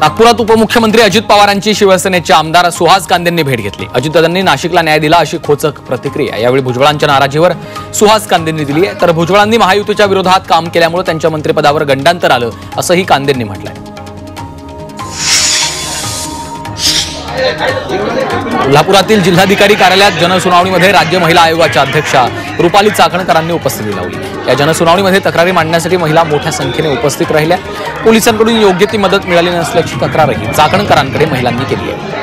नागपुरात उपमुख्यमंत्री अजित पवारांची शिवसेनेचे आमदार सुहास कांदेंनी भेट घेतली। अजितदादांनी नाशिकला न्याय दिला अशी खोचक प्रतिक्रिया यावेळी भुजबळांच्या नाराजीवर सुहास कांदेंनी दिली आहे। तर भुजबळांनी महायुतीच्या विरोधात काम केल्यामुळे त्यांच्या मंत्रिपदावर गंडांतर आलं असंही कांदेंनी म्हटलंय। कोल्हापुरातील जिल्हाधिकारी कार्यालयात जनसुनावणीमध्ये राज्य महिला आयोगाच्या अध्यक्षा रुपाली चाकणकरांनी उपस्थिती लावली। या जनसुनावणीमध्ये तक्रारी मांडण्यासाठी महिला मोठ्या संख्येने उपस्थित राहिल्या। पोलिसांकडून योग्य ती मदत मिळाली नसल्याची तक्रारही चाकणकरांकडे महिलांनी केली आहे।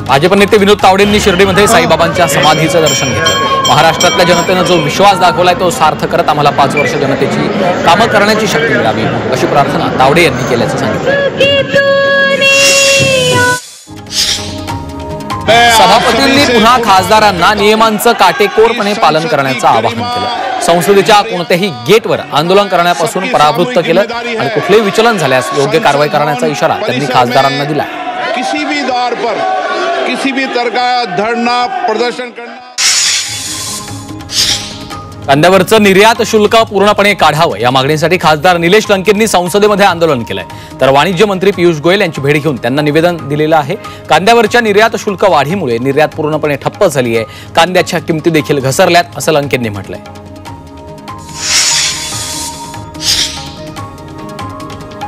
भाजप नेते विनोद तावडेंनी शिर्डीमध्ये साईबाबांच्या समाधीचं दर्शन घेतलं। महाराष्ट्रातल्या जनतेनं जो विश्वास दाखवलाय तो सार्थ करत आम्हाला 5 वर्ष जनतेची कामं करण्याची शक्ती मिळावी अशी प्रार्थना तावडे यांनी केल्याचं सांगितलं। सभापतींनी पुन्हा खासदारांना नियमांचं काटेकोरपणे पालन करण्याचं आवाहन केलं। संसदेच्या कोणत्याही गेटवर आंदोलन करण्यापासून परावृत्त केलं आणि कुठलेही विचलन झाल्यास योग्य कारवाई करण्याचा इशारा त्यांनी खासदारांना दिला। किसी भी दौर पर किसी भी तरह का धरना प्रदर्शन करना। कांद्यावरचं निर्यात शुल्क पूर्णपणे काढावं या मागणीसाठी खासदार निलेश लंकेंनी संसदेमध्ये आंदोलन केलंय। तर वाणिज्य मंत्री पियुष गोयल यांची भेट घेऊन त्यांना निवेदन दिलेलं आहे। कांद्यावरच्या निर्यात शुल्क वाढीमुळे निर्यात पूर्णपणे ठप्प झाली आहे। कांद्याच्या किमती देखील घसरल्यात असं लंकेंनी म्हटलंय।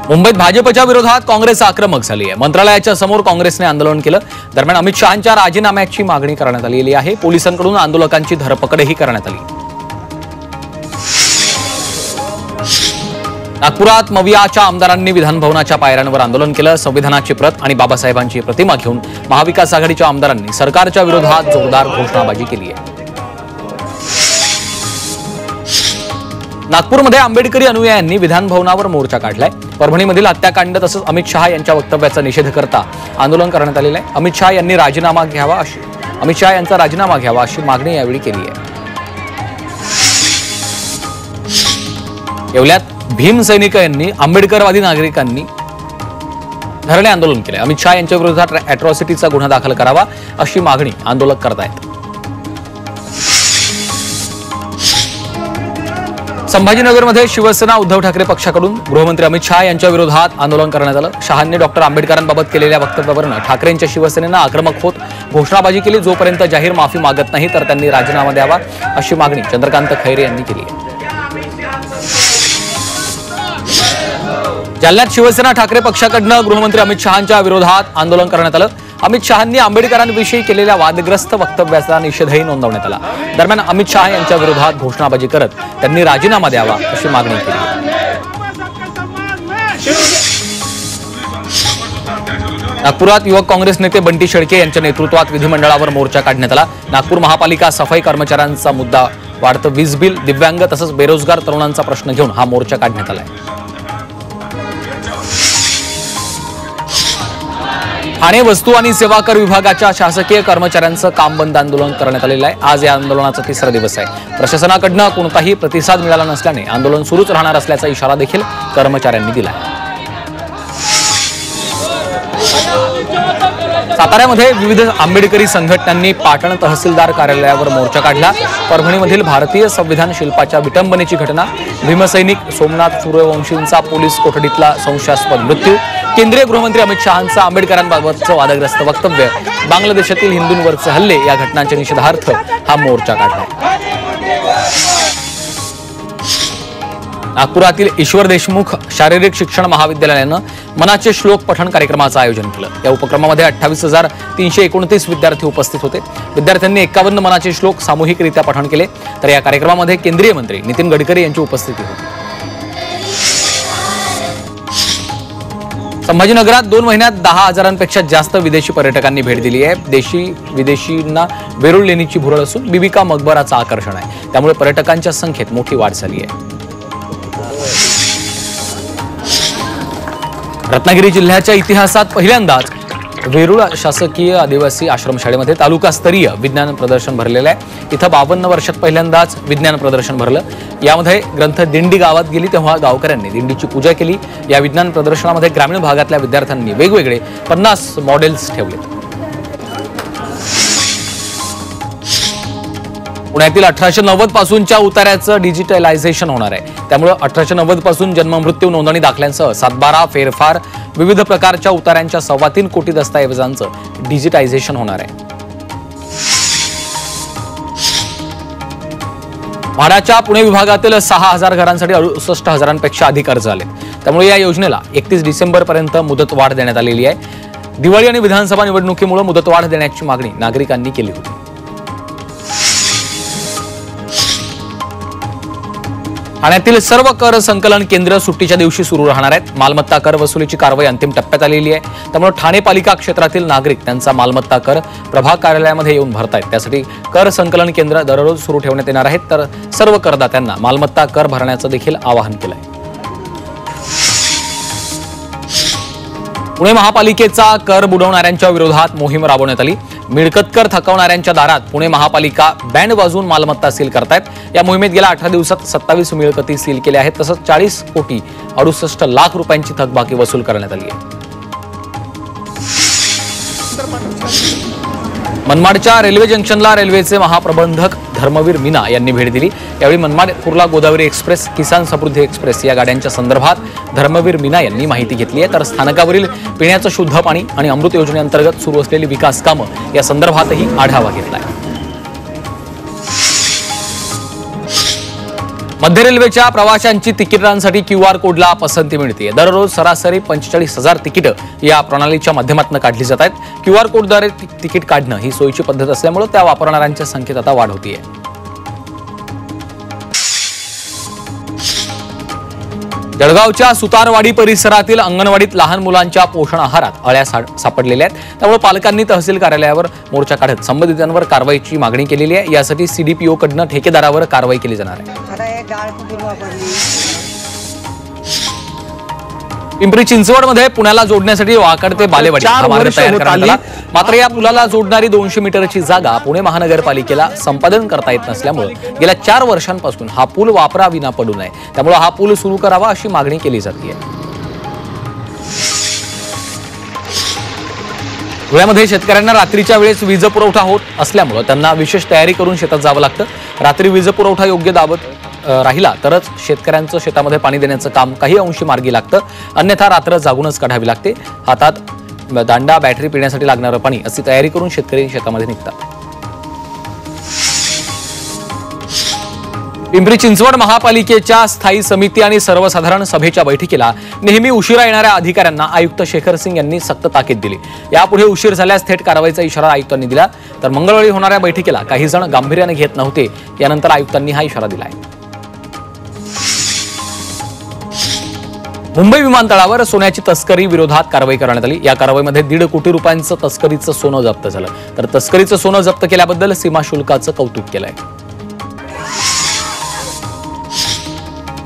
मुंबईत भाजपच्या विरोधात काँग्रेस आक्रमक झाली आहे। मंत्रालयाच्या समोर काँग्रेसने आंदोलन केलं। दरम्यान अमित शहांच्या राजीनाम्याची मागणी करण्यात आलेली आहे। पोलिसांकडून आंदोलकांची धरपकडही करण्यात आली। नागपुरात मवियाच्या आमदारांनी विधानभवनाच्या पायऱ्यांवर आंदोलन केलं। संविधानाची प्रत आणि बाबासाहेबांची प्रतिमा घेऊन महाविकास आघाडीच्या आमदारांनी सरकारच्या विरोधात जोरदार घोषणाबाजी केली आहे। नागपूरमध्ये आंबेडकरी अनुयायांनी विधानभवनावर मोर्चा काढलाय। परभणीमधील हत्याकांड तसंच अमित शहा यांच्या वक्तव्याचा निषेध करता आंदोलन करण्यात आलेलं आहे। अमित शहा यांचा राजीनामा घ्यावा अशी मागणी यावेळी केली आहे। येवल्यात भीमसैनिक यांनी आंबेडकरवादी नागरिकांनी धरणे आंदोलन केले। अमित शहा यांच्या विरोधात अॅट्रॉसिटीचा गुन्हा दाखल करावा अशी मागणी आंदोलक करतायत। संभाजीनगरमध्ये शिवसेना उद्धव ठाकरे पक्षाकडून गृहमंत्री अमित शहा यांच्या विरोधात आंदोलन करण्यात आलं। शहांनी डॉक्टर आंबेडकरांबाबत केलेल्या वक्तव्यावरून ठाकरेंच्या शिवसेनेनं आक्रमक होत घोषणाबाजी केली। जोपर्यंत जाहीर माफी मागत नाही तर त्यांनी राजीनामा द्यावा अशी मागणी चंद्रकांत खैरे यांनी केली आहे। जालन्यात शिवसेना ठाकरे पक्षाकडून गृहमंत्री अमित शहांच्या विरोधात आंदोलन करण्यात आलं। अमित शहांनी आंबेडकरांविषयी केलेल्या वादग्रस्त वक्तव्याचा निषेधही नोंदवण्यात आला। दरम्यान अमित शहा यांच्या विरोधात घोषणाबाजी करत त्यांनी राजीनामा द्यावा अशी मागणी केली। नागपुरात युवक काँग्रेस नेते बंटी शेळके यांच्या नेतृत्वात विधिमंडळावर मोर्चा काढण्यात आला। नागपूर महापालिका सफाई कर्मचाऱ्यांचा मुद्दा, वाढतं वीज बिल, दिव्यांग तसंच बेरोजगार तरुणांचा प्रश्न घेऊन हा मोर्चा काढण्यात आलाय। ठाणे वस्तू आणि सेवा कर विभागाच्या शासकीय कर्मचाऱ्यांचं काम बंद आंदोलन करण्यात आलेलं आहे। आज या आंदोलनाचा 3रा दिवस आहे। प्रशासनाकडून कोणताही प्रतिसाद मिळाला नसल्याने आंदोलन सुरूच राहणार असल्याचा इशारा देखील कर्मचाऱ्यांनी दिला आहे। साताऱ्यामध्ये विविध आंबेडकरी संघटनांनी पाटण तहसीलदार कार्यालयावर मोर्चा काढला। परभणीमधील भारतीय संविधान शिल्पाच्या विटंबनेची घटना, भीमसैनिक सोमनाथ सूर्यवंशींचा पोलीस कोठडीतला संशयास्पद मृत्यू, केंद्रीय गृहमंत्री अमित शहांचं आंबेडकरांबाबतचं वादग्रस्त वक्तव्य, बांगलादेशातील हिंदूंवरचे हल्ले या घटनांच्या निषेधार्थ हा मोर्चा काढला। नागपुरातील ईश्वर देशमुख शारीरिक शिक्षण महाविद्यालयानं मनाचे श्लोक पठण कार्यक्रमाचं आयोजन केलं। या उपक्रमामध्ये 28,329 विद्यार्थी उपस्थित होते। विद्यार्थ्यांनी 51 मनाचे श्लोक सामूहिकरित्या पठण केले। तर या कार्यक्रमामध्ये केंद्रीय मंत्री नितीन गडकरी यांची उपस्थिती होती। संभाजीनगरात 2 महिन्यात 10,000पेक्षा जास्त विदेशी पर्यटकांनी भेट दिली आहे। विदेशींना वेरूळ लेणीची भुरळ असून बिबिका मकबराचं आकर्षण आहे। त्यामुळे पर्यटकांच्या संख्येत मोठी वाढ झाली आहे। रत्नागिरी जिल्ह्याच्या इतिहासात पहिल्यांदाच वेरूळ शासकीय आदिवासी आश्रमशाळेमध्ये तालुकास्तरीय विज्ञान प्रदर्शन भरलेलं आहे। इथं 52 वर्षात पहिल्यांदाच विज्ञान प्रदर्शन भरलं। यामध्ये ग्रंथ दिंडी गावात गेली तेव्हा गावकऱ्यांनी दिंडीची पूजा केली। या विज्ञान प्रदर्शनामध्ये ग्रामीण भागातल्या विद्यार्थ्यांनी वेगवेगळे 50 मॉडेल्स ठेवले। पुण्यातील 1890 पासूनच्या उतार्याचं डिजिटलायझेशन होणार आहे. त्यामुळे 1890 पासून जन्ममृत्यू नोंदणी दाखल्यांसह 7/12 फेरफार विविध प्रकारच्या उतार्यांच्या 3.25 कोटी दस्तावेजांचं डिजिटायझेशन होणार आहे. म्हाडाच्या पुणे विभागातील 6,000 घरांसाठी 68,000पेक्षा अधिक अर्ज आले. त्यामुळे या योजनेला 31 डिसेंबरपर्यंत मुदतवाढ देण्यात आलेली आहे. दिवाळी आणि विधानसभा निवडणुकीमुळे मुदतवाढ देण्याची मागणी नागरिकांनी केली होती. ठाण्यातील सर्व कर संकलन केंद्र सुट्टीच्या दिवशी सुरू राहणार आहेत. मालमत्ता कर वसुलीची कारवाई अंतिम टप्प्यात आलेली आहे. त्यामुळे ठाणे पालिका क्षेत्रातील नागरिक त्यांचा मालमत्ता कर प्रभाग कार्यालयामध्ये येऊन भरतायत. त्यासाठी कर संकलन केंद्र दररोज सुरू ठेवण्यात येणार आहेत. तर सर्व करदात्यांना मालमत्ता कर भरण्याचं देखील आवाहन केलं आहे. पुणे महापालिकेचा कर बुडवणाऱ्यांच्या विरोधात मोहीम राबवण्यात आली. मिळकत कर थकवणाऱ्यांच्या दारात पुणे महापालिका बँड वाजवून मालमत्ता सील करतायत. या मोहिमेत गेल्या 18 दिवसात 27 मिळकती सील केल्या आहेत. तसंच 40 कोटी 68 लाख रुपयांची थकबाकी वसूल करण्यात आली आहे. मनमाडच्या रेल्वे जंक्शनला रेल्वेचे महाप्रबंधक धर्मवीर मीना यांनी भेट दिली. यावेळी मनमाड कुर्ला गोदावरी एक्सप्रेस, किसान समृद्धी एक्सप्रेस या गाड्यांच्या संदर्भात धर्मवीर मीना यांनी माहिती घेतली आहे. तर स्थानकावरील पिण्याचं शुद्ध पाणी आणि अमृत योजनेअंतर्गत सुरू असलेली विकास कामं या संदर्भातही आढावा घेतला आहे. मध्य रेल्वेच्या प्रवाशांची तिकिटांसाठी QR कोडला पसंती मिळते. दररोज सरासरी 45,000 तिकीटं या प्रणालीच्या माध्यमातून काढली जात आहेत. QR कोडद्वारे तिकीट काढणं ही सोयीची पद्धत असल्यामुळे त्या वापरणाऱ्यांच्या संख्येत आता वाढ होतीये. जळगावच्या सुतारवाडी परिसरातील अंगणवाडीत लहान मुलांच्या पोषण आहारात अळ्या सापडलेल्या आहेत. त्यामुळे पालकांनी तहसील कार्यालयावर मोर्चा काढत संबंधितांवर कारवाईची मागणी केलेली आहे. यासाठी CDPO कडनं ठेकेदारावर कारवाई केली जाणार आहे. पिंपरी चिंचवडमध्ये पुण्याला जोडण्यासाठी वाकड ते बालेवाडी हा मार्ग तयार करण्यात आला. मात्र या पुलाला जोडणारी 200 मीटरची जागा पुणे महानगरपालिकेला संपादन करता येत नसल्यामुळे गेल्या 4 वर्षांपासून हा पूल वापराविना पडू नये. त्यामुळे हा पूल सुरू करावा अशी मागणी केली जाते. धुळ्यामध्ये शेतकऱ्यांना रात्रीच्या वेळेस वीज पुरवठा होत असल्यामुळे त्यांना विशेष तयारी करून शेतात जावं लागतं. रात्री वीज पुरवठा योग्य दाबत राहिला तरच शेतकऱ्यांचं शेतामध्ये पाणी देण्याचं काम काही अंशी मार्गी लागतं. अन्यथा रात्र जागूनच काढावी लागते. हातात दांडा, बॅटरी, पिण्यासाठी लागणारं पाणी अशी तयारी करून शेतकरी शेतामध्ये निघतात. पिंपरी चिंचवड महापालिकेच्या स्थायी समिती आणि सर्वसाधारण सभेच्या बैठकीला नेहमी उशिरा येणाऱ्या अधिकाऱ्यांना आयुक्त शेखर सिंग यांनी सक्त ताकीद दिली. यापुढे उशीर झाल्यास थेट कारवाईचा इशारा आयुक्तांनी दिला. तर मंगळवारी होणाऱ्या बैठकीला काही जण गांभीर्याने घेत नव्हते. यानंतर आयुक्तांनी हा इशारा दिला आहे. मुंबई विमानतळावर सोन्याची तस्करी विरोधात कारवाई करण्यात आली. या कारवाईमध्ये 1.5 कोटी रुपयांचं तस्करीचं सोनं जप्त झालं. तर तस्करीचं सोनं जप्त केल्याबद्दल सीमा शुल्काचं कौतुक केलंय.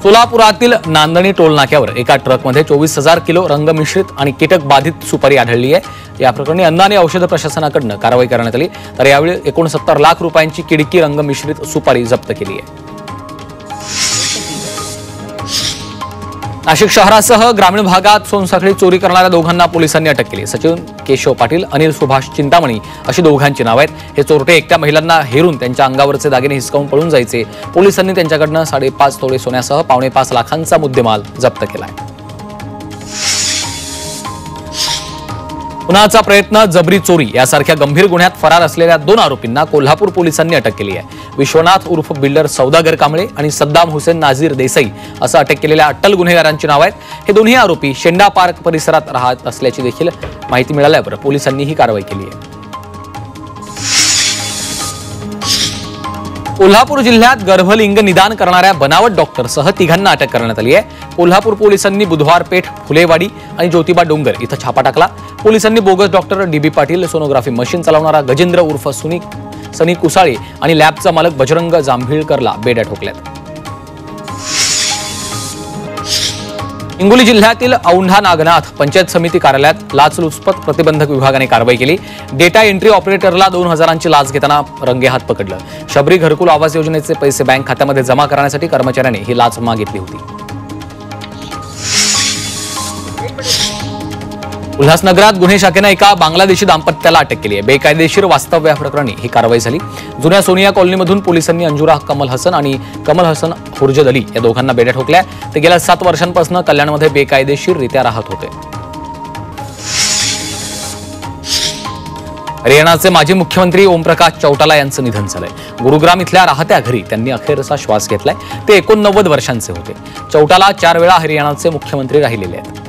सोलापुरातील नांदणी टोल नाक्यावर एका ट्रकमध्ये 24,000 किलो रंगमिश्रित आणि कीटक बाधित सुपारी आढळली आहे. या प्रकरणी अन्न आणि औषध प्रशासनाकडून कारवाई करण्यात आली. तर यावेळी 69 लाख रुपयांची किडकी रंगमिश्रित सुपारी जप्त केली आहे. नाशिक शहरासह ग्रामीण भागात सोनसाखळी चोरी करणाऱ्या दोघांना पोलिसांनी अटक केली. सचिन केशव पाटील, अनिल सुभाष चिंतामणी अशी दोघांची नाव आहेत. हे चोरटे एकट्या महिलांना हेरून त्यांच्या अंगावरचे दागिने हिसकावून पळून जायचे. पोलिसांनी त्यांच्याकडनं 5.5 तोळे सोन्यासह 5.25 लाखांचा मुद्देमाल जप्त केलाय. खुनाचा प्रयत्न, जबरी चोरी यासारख्या गंभीर गुन्ह्यात फरार असलेल्या 2 आरोपींना कोल्हापूर पोलिसांनी अटक केली आहे. विश्वनाथ उर्फ बिल्डर सौदागर कांबळे आणि सद्दाम हुसेन नाझीर देसाई असं अटक केलेल्या अट्टल गुन्हेगारांची नाव आहेत. हे दोन्ही आरोपी शेंडा पार्क परिसरात राहत असल्याची देखील माहिती मिळाल्यावर पोलिसांनी ही कारवाई केली आहे. कोल्हापूर जिल्ह्यात गर्भलिंग निदान करणाऱ्या बनावट डॉक्टरसह 3घांना अटक करण्यात आली आहे. कोल्हापूर पोलिसांनी बुधवार पेठ, फुलेवाडी आणि ज्योतिबा डोंगर इथं छापा टाकला. पोलिसांनी bogus doctor DB Patil, sonography machine चालवणारा गजेंद्र उर्फ सनी कुसाळे आणि लॅबचा मालक बजरंग जांभीळकरला बेड्या ठोकल्यात. हिंगोली जिल्ह्यातील औंढा नागनाथ पंचायत समिती कार्यालयात लाचलुचपत प्रतिबंधक विभागाने कारवाई केली. डेटा एंट्री ऑपरेटरला 2,000ची लाच घेताना रंगेहात पकडलं. शबरी घरकुल आवास योजनेचे पैसे बँक खात्यामध्ये जमा करण्यासाठी कर्मचाऱ्याने ही लाच मागितली होती. उल्हासनगरात गुन्हे शाखेनं एका बांगलादेशी दाम्पत्याला अटक केली आहे. बेकायदेशीर वास्तव्याप्रकरणी ही कारवाई झाली. जुन्या सोनिया कॉलनीमधून पोलिसांनी अंजुरा कमल हसन आणि कमल हसन हुर्जद अली या दोघांना बेड्या ठोकल्या. ते गेल्या 7 वर्षांपासून कल्याणमध्ये बेकायदेशीररित्या राहत होते. हरियाणाचे माजी मुख्यमंत्री ओमप्रकाश चौटाला यांचं निधन झालंय. गुरुग्राम इथल्या राहत्या घरी त्यांनी अखेरचा श्वास घेतलाय. ते 89 वर्षांचे होते. चौटाला 4 वेळा हरियाणाचे मुख्यमंत्री राहिलेले आहेत.